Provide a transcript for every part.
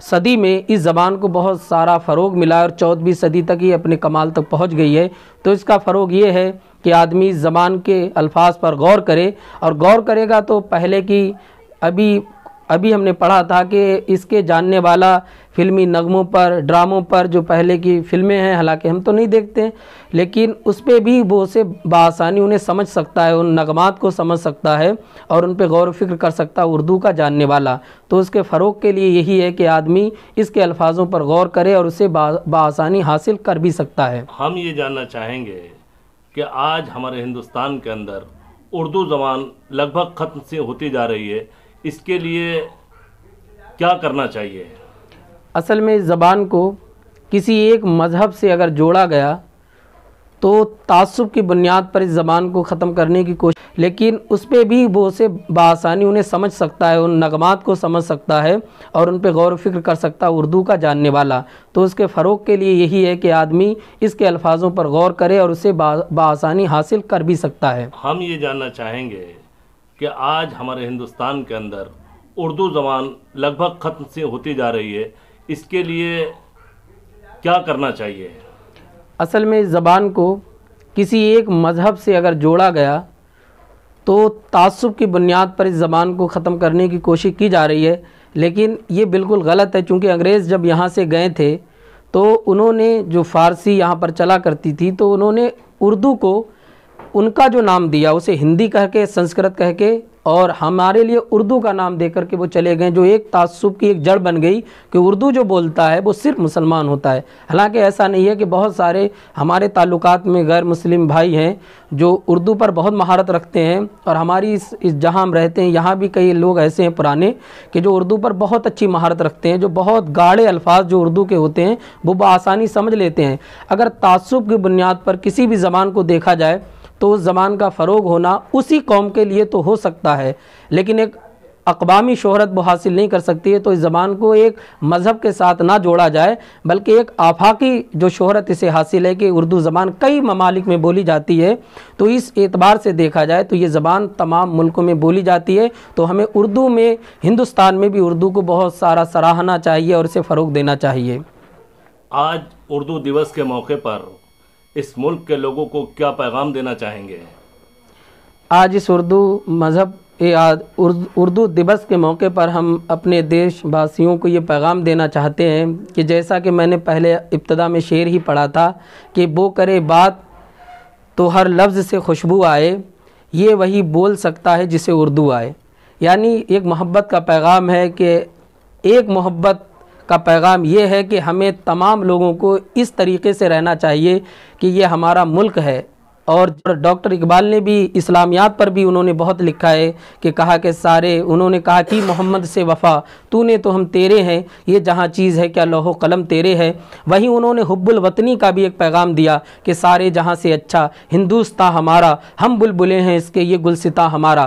صدی میں اس زبان کو بہت سارا فروغ ملا اور 14ویں صدی تک یہ اپنے کمال تک پہنچ گئی ہے۔ تو اس کا فروغ یہ ہے کہ آدمی اس زبان کے الفاظ پر غور کرے، اور غور کرے گا تو پہلے کی ابھی ہم نے پڑھا تھا کہ اس کے جاننے والا فلمی نغموں پر، ڈراموں پر، جو پہلے کی فلمیں ہیں، حالانکہ ہم تو نہیں دیکھتے ہیں، لیکن اس پہ بھی وہ اسے بآسانی انہیں سمجھ سکتا ہے، ان نغمات کو سمجھ سکتا ہے اور ان پہ غور و فکر کر سکتا ہے اردو کا جاننے والا۔ تو اس کے فروغ کے لیے یہی ہے کہ آدمی اس کے الفاظوں پر غور کرے اور اسے بآسانی حاصل کر بھی سکتا ہے۔ ہم یہ جاننا چاہیں گے کہ آج ہمارے ہندوستان کے اندر اردو زبان لگ بھگ ختم سے ہوتی جا رہی ہے، اس کے لیے کیا کرنا چاہیے؟ اصل میں اس زبان کو کسی ایک مذہب سے اگر جوڑا گیا تو تعصب کی بنیاد پر اس زبان کو ختم کرنے کی کوشش، لیکن اس پہ بھی وہ اسے بآسانی انہیں سمجھ سکتا ہے، ان نغمات کو سمجھ سکتا ہے اور ان پہ غور و فکر کر سکتا ہے اردو کا جاننے والا۔ تو اس کے فروغ کے لیے یہی ہے کہ آدمی اس کے الفاظوں پر غور کرے اور اسے بآسانی حاصل کر بھی سکتا ہے۔ ہم یہ جاننا چاہیں گے کہ آج ہمارے ہندوستان کے اندر اردو زبان لگ بھگ ختم سے ہوتی جا رہی ہے، اس کے لیے کیا کرنا چاہیے؟ اصل میں اس زبان کو کسی ایک مذہب سے اگر جوڑا گیا تو تعصب کی بنیاد پر اس زبان کو ختم کرنے کی کوشش کی جا رہی ہے، لیکن یہ بالکل غلط ہے، چونکہ انگریز جب یہاں سے گئے تھے تو انہوں نے جو فارسی یہاں پر چلا کرتی تھی تو انہوں نے اردو کو ان کا جو نام دیا اسے ہندی کہہ کے، سنسکرت کہہ کے، اور ہمارے لیے اردو کا نام دے کر کے وہ چلے گئے، جو ایک تعصب کی ایک جڑ بن گئی کہ اردو جو بولتا ہے وہ صرف مسلمان ہوتا ہے۔ حالانکہ ایسا نہیں ہے، کہ بہت سارے ہمارے تعلقات میں غیر مسلم بھائی ہیں جو اردو پر بہت مہارت رکھتے ہیں، اور ہماری اس جہاں ہم رہتے ہیں یہاں بھی کئی لوگ ایسے ہیں پرانے کہ جو اردو پر بہت اچھی مہارت رکھتے ہیں، جو بہت گاڑے الفاظ جو اردو کے ہوتے ہیں وہ بآسانی سمجھ لیتے ہیں۔ اگر تعصب کی بنیاد پر کسی بھی زبان کو دیکھا جائے تو اس زبان کا فروغ ہونا اسی قوم کے لیے تو ہو سکتا ہے، لیکن ایک اقوامی شہرت وہ حاصل نہیں کر سکتی ہے۔ تو اس زبان کو ایک مذہب کے ساتھ نہ جوڑا جائے، بلکہ ایک آفاقی جو شہرت اسے حاصل ہے کہ اردو زبان کئی ممالک میں بولی جاتی ہے، تو اس اعتبار سے دیکھا جائے تو یہ زبان تمام ملکوں میں بولی جاتی ہے۔ تو ہمیں اردو میں، ہندوستان میں بھی اردو کو بہت سارا سراہنا چاہیے اور اسے فروغ دینا چاہیے۔ آج اردو دیوس کے موقع پر اس ملک کے لوگوں کو کیا پیغام دینا چاہیں گے؟ آج اس اردو دیوس کے موقع پر ہم اپنے دیش واسیوں کو یہ پیغام دینا چاہتے ہیں کہ جیسا کہ میں نے پہلے ابتدا میں شعر ہی پڑھا تھا کہ وہ کرے بات تو ہر لفظ سے خوشبو آئے، یہ وہی بول سکتا ہے جسے اردو آئے۔ یعنی ایک محبت کا پیغام ہے کہ ایک محبت کا پیغام یہ ہے کہ ہمیں تمام لوگوں کو اس طریقے سے رہنا چاہیے کہ یہ ہمارا ملک ہے۔ اور ڈاکٹر اقبال نے بھی اسلامیات پر بھی انہوں نے بہت لکھا ہے کہ کہا کہ انہوں نے کہا کہ محمد سے وفا تو نے تو ہم تیرے ہیں، یہ جہاں چیز ہے کیا لوح و قلم تیرے ہے۔ وہیں انہوں نے حب الوطنی کا بھی ایک پیغام دیا کہ سارے جہاں سے اچھا ہندوستان ہمارا، ہم بلبلیں ہیں اس کے یہ گلستان ہمارا،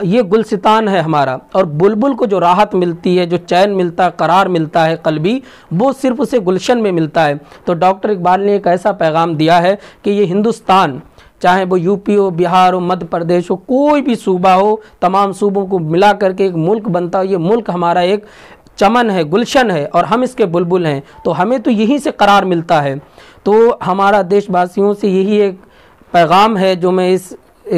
یہ گلستان ہے ہمارا۔ اور بلبل کو جو راحت ملتی ہے، جو چین ملتا ہے، قرار ملتا ہے قلبی، وہ صرف اسے گلشن میں ملتا ہے۔ تو ڈاکٹر اقبال نے ایک ایسا پیغام دیا ہے کہ یہ ہندوستان، چاہے وہ یو پی ہو، بہار ہو، مدھیہ پردیش ہو، کوئی بھی صوبہ ہو، تمام صوبوں کو ملا کر کے ایک ملک بنتا ہے۔ یہ ملک ہمارا ایک چمن ہے، گلشن ہے، اور ہم اس کے بلبل ہیں، تو ہمیں تو یہیں سے قرار ملتا ہے۔ تو ہمارا دیش واسیوں سے یہی ایک پیغام ہے جو میں اس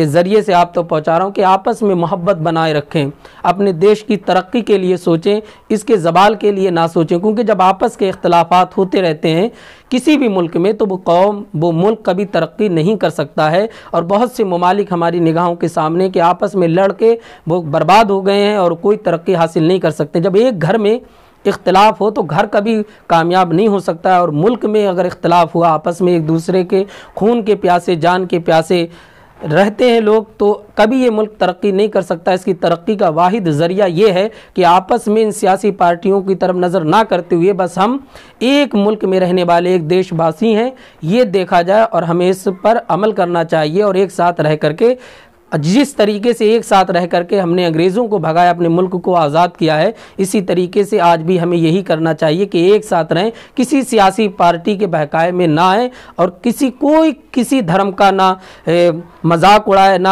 ذریعے سے آپ تک پہنچا رہا ہوں کہ آپس میں محبت بنائے رکھیں، اپنے دیش کی ترقی کے لیے سوچیں، اس کے زوال کے لیے نہ سوچیں، کیونکہ جب آپس کے اختلافات ہوتے رہتے ہیں کسی بھی ملک میں تو وہ قوم، وہ ملک کبھی ترقی نہیں کر سکتا ہے۔ اور بہت سے ممالک ہماری نگاہوں کے سامنے کہ آپس میں لڑ کے وہ برباد ہو گئے ہیں اور کوئی ترقی حاصل نہیں کر سکتے۔ جب ایک گھر میں اختلاف ہو تو گھر کبھی کامیاب نہیں ہو سکتا ہے، اور ملک میں اگر اختلاف ہوا، آپس میں ایک دوسرے کے خون کے پیاسے، جان کے پیاسے رہتے ہیں لوگ، تو کبھی یہ ملک ترقی نہیں کر سکتا۔ اس کی ترقی کا واحد ذریعہ یہ ہے کہ آپس میں ان سیاسی پارٹیوں کی طرف نظر نہ کرتے ہوئے بس ہم ایک ملک میں رہنے والے ایک دیش واسی ہیں، یہ دیکھا جائے اور ہمیں اس پر عمل کرنا چاہیے، اور ایک ساتھ رہ کر کے جس طریقے سے ایک ساتھ رہ کر کے ہم نے انگریزوں کو بھگایا، اپنے ملک کو آزاد کیا ہے، اسی طریقے سے آج بھی ہمیں یہی کرنا چاہیے کہ ایک ساتھ رہیں، کسی سیاسی پارٹی کے بہکائے میں نہ آئیں، اور کوئی کسی دھرم کا نہ مذاق اڑائے، نہ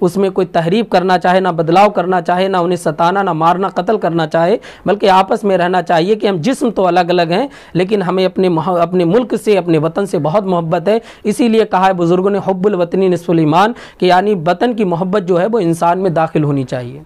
اس میں کوئی تحریف کرنا چاہے، نہ بدلاؤ کرنا چاہے، نہ انہیں ستانا، نہ مارنا، قتل کرنا چاہے، بلکہ آپس میں رہنا چاہیے کہ ہم جسم تو الگ الگ ہیں لیکن ہمیں اپنے ملک سے، اپنے وطن سے بہت محبت ہے۔ اسی لیے کہا ہے بزرگوں نے حب الوطنی نصف الایمان، کہ یعنی وطن کی محبت جو ہے وہ انسان میں داخل ہونی چاہیے۔